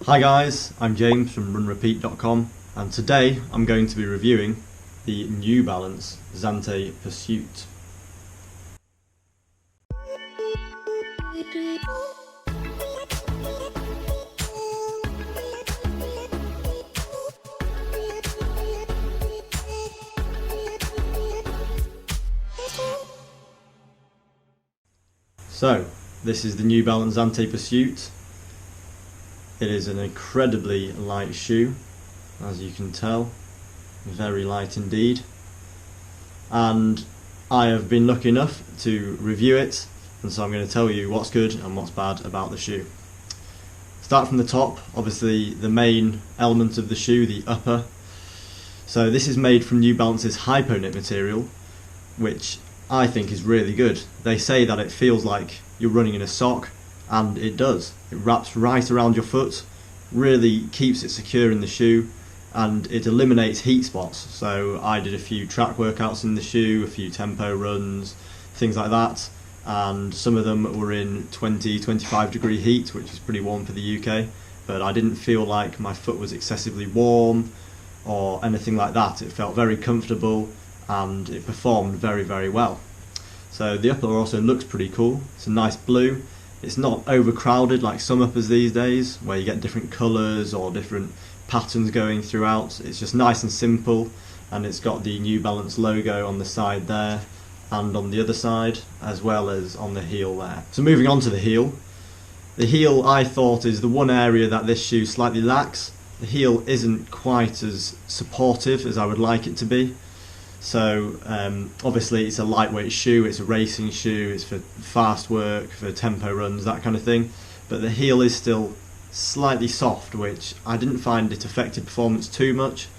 Hi guys, I'm James from RunRepeat.com, and today I'm going to be reviewing the New Balance Zante Pursuit. So, this is the New Balance Zante Pursuit. It is an incredibly light shoe, as you can tell, very light indeed. And I have been lucky enough to review it, and so I'm going to tell you what's good and what's bad about the shoe. Start from the top, obviously the main element of the shoe, the upper. So this is made from New Balance's Hypoknit material, which I think is really good. They say that it feels like you're running in a sock, and it does. It wraps right around your foot, really keeps it secure in the shoe, and it eliminates heat spots. So I did a few track workouts in the shoe, a few tempo runs, things like that, and some of them were in 20-25 degree heat, which is pretty warm for the UK, but I didn't feel like my foot was excessively warm or anything like that. It felt very comfortable and it performed very, very well. So the upper also looks pretty cool. It's a nice blue. It's not overcrowded like some uppers these days, where you get different colours or different patterns going throughout. It's just nice and simple, and it's got the New Balance logo on the side there and on the other side, as well as on the heel there. So moving on to the heel. The heel, I thought, is the one area that this shoe slightly lacks. The heel isn't quite as supportive as I would like it to be. So obviously it's a lightweight shoe, it's a racing shoe, it's for fast work, for tempo runs, that kind of thing, but the heel is still slightly soft, which I didn't find it affected performance too much,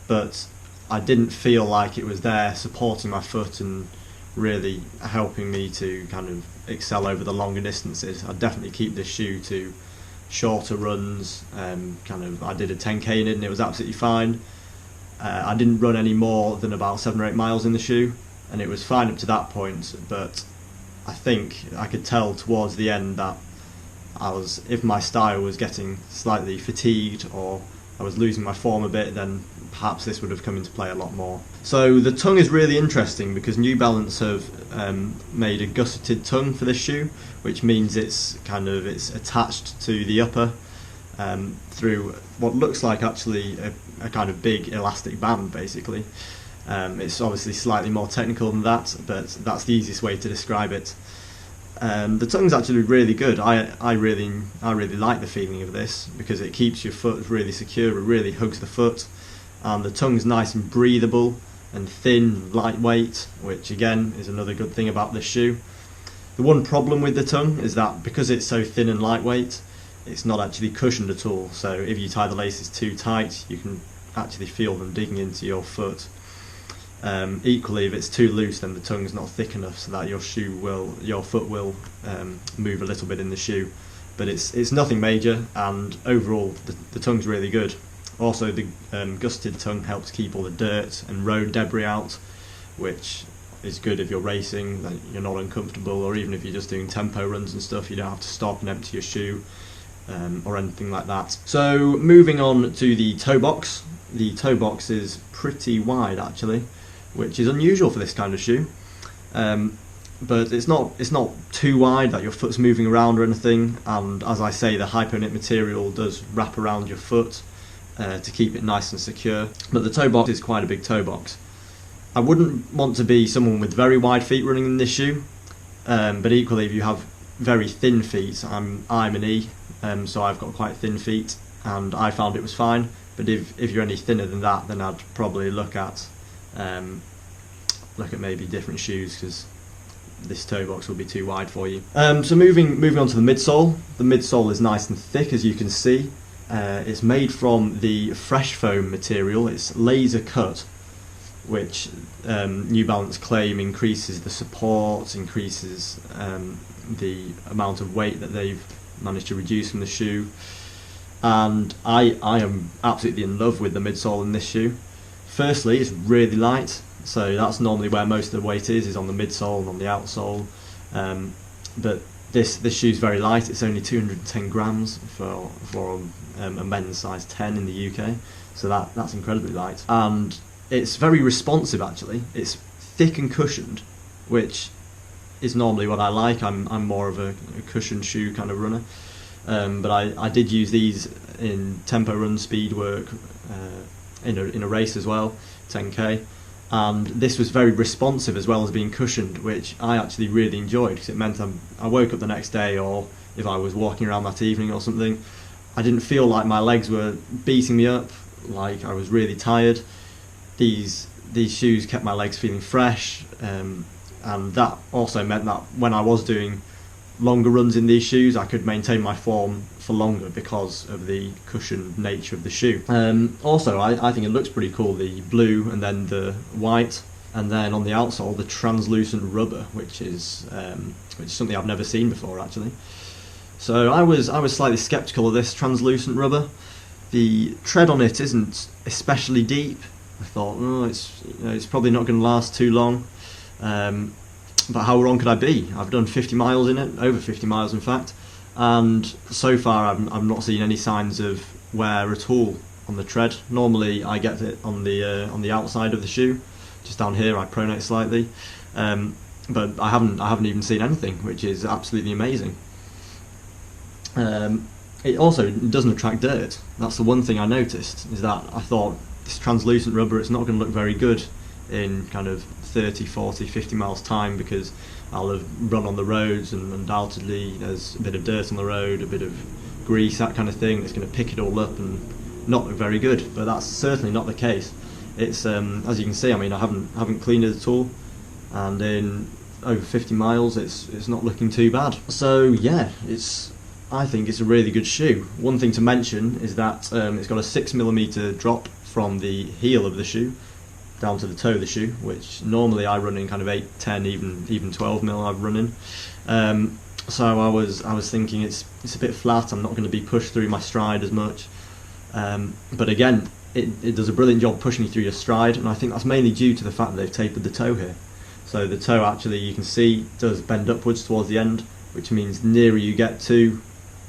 but I didn't feel like it was there supporting my foot and really helping me to kind of excel over the longer distances. I'd definitely keep this shoe to shorter runs. I did a 10k in it and it was absolutely fine. I didn't run any more than about 7 or 8 miles in the shoe, and it was fine up to that point, but I think I could tell towards the end that if my style was getting slightly fatigued or I was losing my form a bit, then perhaps this would have come into play a lot more. So the tongue is really interesting because New Balance have made a gusseted tongue for this shoe, which means it's attached to the upper through what looks like actually a kind of big elastic band, basically. It's obviously slightly more technical than that, but that's the easiest way to describe it. The tongue's actually really good. I really like the feeling of this because it keeps your foot really secure, it really hugs the foot, and the tongue's nice and breathable and thin, lightweight, which again is another good thing about this shoe. The one problem with the tongue is that because it's so thin and lightweight, it's not actually cushioned at all, so if you tie the laces too tight you can actually feel them digging into your foot. Equally, if it's too loose, then the tongue's not thick enough so that your foot will move a little bit in the shoe, but it's nothing major, and overall the tongue's really good. Also, the gusseted tongue helps keep all the dirt and road debris out, which is good if you're racing, that you're not uncomfortable, or even if you're just doing tempo runs and stuff, you don't have to stop and empty your shoe or anything like that. So moving on to the toe box. The toe box is pretty wide actually, which is unusual for this kind of shoe, but it's not too wide that your foot's moving around or anything, and as I say, the Hypoknit material does wrap around your foot to keep it nice and secure, but the toe box is quite a big toe box. I wouldn't want to be someone with very wide feet running in this shoe, but equally if you have very thin feet, I'm an E, so I've got quite thin feet and I found it was fine, but if you're any thinner than that, then I'd probably look at maybe different shoes, because this toe box will be too wide for you. So moving on to the midsole. The midsole is nice and thick, as you can see. It's made from the fresh foam material. It's laser cut, which New Balance claim increases the support, increases the amount of weight that they've managed to reduce from the shoe, and I am absolutely in love with the midsole in this shoe. Firstly, it's really light, so that's normally where most of the weight is on the midsole and on the outsole, but This shoe's very light. It's only 210 grams for a men's size 10 in the UK, so that's incredibly light, and it's very responsive actually. It's thick and cushioned, which is normally what I like. I'm more of a cushioned shoe kind of runner, but I did use these in tempo run, speed work, in a race as well, 10k. And this was very responsive as well as being cushioned, which I actually really enjoyed, because it meant I woke up the next day, or if I was walking around that evening or something, I didn't feel like my legs were beating me up, like I was really tired. These shoes kept my legs feeling fresh, and that also meant that when I was doing longer runs in these shoes, I could maintain my form for longer because of the cushioned nature of the shoe. Also, I think it looks pretty cool, the blue and then the white, and then on the outsole the translucent rubber, which is something I've never seen before actually. So I was slightly skeptical of this translucent rubber. The tread on it isn't especially deep. I thought, oh, it's probably not going to last too long. But how wrong could I be? I've done 50 miles in it, over 50 miles in fact, and so far I'm not seeing any signs of wear at all on the tread. Normally I get it on the outside of the shoe, just down here. I pronate slightly, but I haven't even seen anything, which is absolutely amazing. It also doesn't attract dirt. That's the one thing I noticed, is that I thought this translucent rubber, it's not going to look very good in kind of 30, 40, 50 miles time, because I'll have run on the roads and undoubtedly there's a bit of dirt on the road, a bit of grease, that kind of thing, that's going to pick it all up and not look very good. But that's certainly not the case. It's as you can see, I mean, I haven't cleaned it at all, and in over 50 miles it's not looking too bad. So yeah, I think it's a really good shoe. One thing to mention is that it's got a 6mm drop from the heel of the shoe down to the toe of the shoe, which normally I run in kind of 8, 10, even 12mm I've run in. So I was thinking it's a bit flat. I'm not going to be pushed through my stride as much. But again, it does a brilliant job pushing you through your stride, and I think that's mainly due to the fact that they've tapered the toe here. So the toe actually, you can see, does bend upwards towards the end, which means the nearer you get to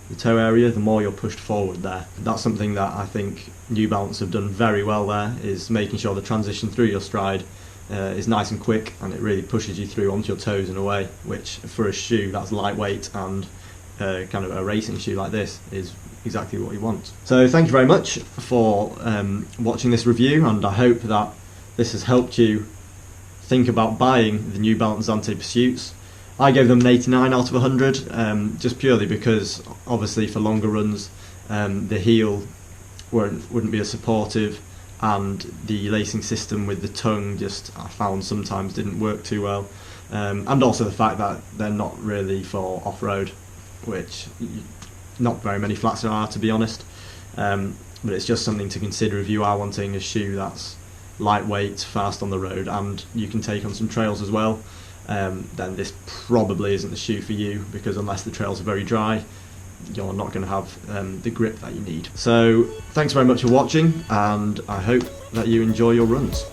the toe area, the more you're pushed forward there. That's something that I think New Balance have done very well there, is making sure the transition through your stride is nice and quick, and it really pushes you through onto your toes in a way, which for a shoe that's lightweight and kind of a racing shoe like this is exactly what you want. So thank you very much for watching this review, and I hope that this has helped you think about buying the New Balance Zante Pursuits. I gave them an 89 out of 100, just purely because obviously for longer runs the heel wouldn't be as supportive, and the lacing system with the tongue just, I found, sometimes didn't work too well, and also the fact that they're not really for off-road, which not very many flats there are, to be honest, but it's just something to consider if you are wanting a shoe that's lightweight, fast on the road, and you can take on some trails as well. Then this probably isn't the shoe for you, because unless the trails are very dry, you're not going to have the grip that you need. So thanks very much for watching, and I hope that you enjoy your runs.